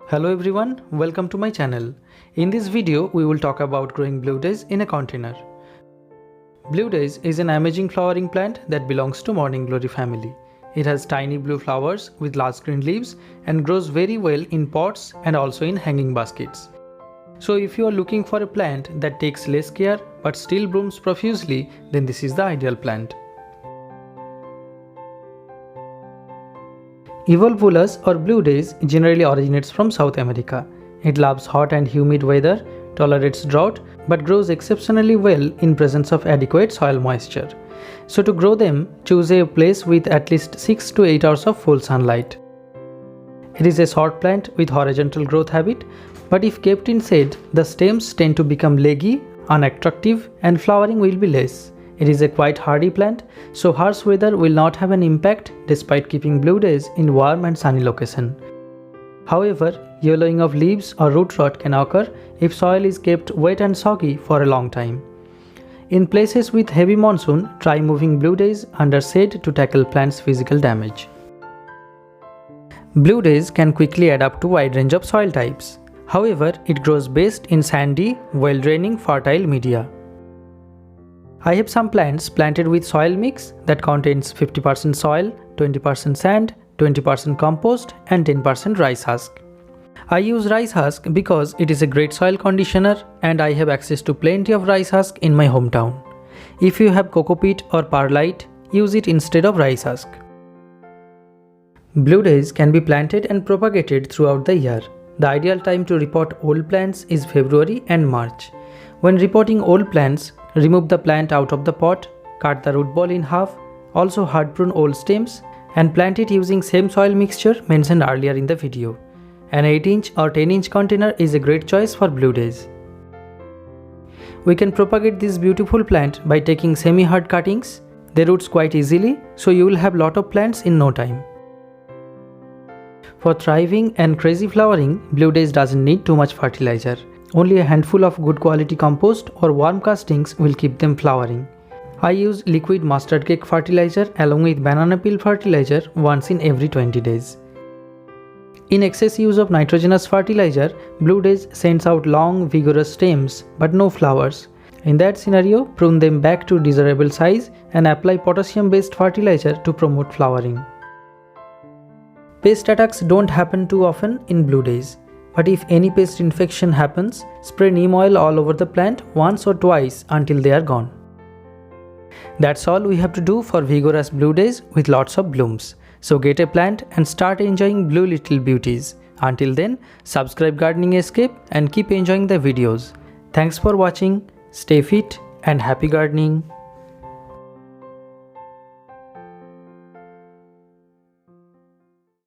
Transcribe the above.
Hello everyone, welcome to my channel. In this video, we will talk about growing blue daze in a container. Blue daze is an amazing flowering plant that belongs to morning glory family. It has tiny blue flowers with large green leaves and grows very well in pots and also in hanging baskets. So if you are looking for a plant that takes less care but still blooms profusely, then this is the ideal plant. Evolvulus or blue daze generally originates from South America. It loves hot and humid weather, tolerates drought, but grows exceptionally well in presence of adequate soil moisture. So to grow them, choose a place with at least 6 to 8 hours of full sunlight. It is a short plant with horizontal growth habit, but if kept in shade, the stems tend to become leggy, unattractive, and flowering will be less. It is a quite hardy plant, so harsh weather will not have an impact despite keeping blue daze in warm and sunny location. However, yellowing of leaves or root rot can occur if soil is kept wet and soggy for a long time. In places with heavy monsoon, try moving blue daze under shade to tackle plant's physical damage. Blue daze can quickly adapt to a wide range of soil types. However, it grows best in sandy, well-draining, fertile media. I have some plants planted with soil mix that contains 50% soil, 20% sand, 20% compost and 10% rice husk. I use rice husk because it is a great soil conditioner and I have access to plenty of rice husk in my hometown. If you have coco peat or perlite, use it instead of rice husk. Blue daze can be planted and propagated throughout the year. The ideal time to repot old plants is February and March. When repotting old plants, remove the plant out of the pot, cut the root ball in half, also hard prune old stems and plant it using same soil mixture mentioned earlier in the video. An 8-inch or 10-inch container is a great choice for blue daze. We can propagate this beautiful plant by taking semi-hard cuttings. They roots quite easily, so you will have lot of plants in no time. For thriving and crazy flowering, blue daze doesn't need too much fertilizer. Only a handful of good quality compost or warm castings will keep them flowering. I use liquid mustard cake fertilizer along with banana peel fertilizer once in every 20 days. In excess use of nitrogenous fertilizer, blue daze sends out long, vigorous stems but no flowers. In that scenario, prune them back to desirable size and apply potassium-based fertilizer to promote flowering. Pest attacks don't happen too often in blue daze. But if any pest infection happens, spray neem oil all over the plant once or twice until they are gone. That's all we have to do for vigorous blue daze with lots of blooms. So get a plant and start enjoying blue little beauties. Until then, subscribe Gardening Escape and keep enjoying the videos. Thanks for watching, stay fit and happy gardening.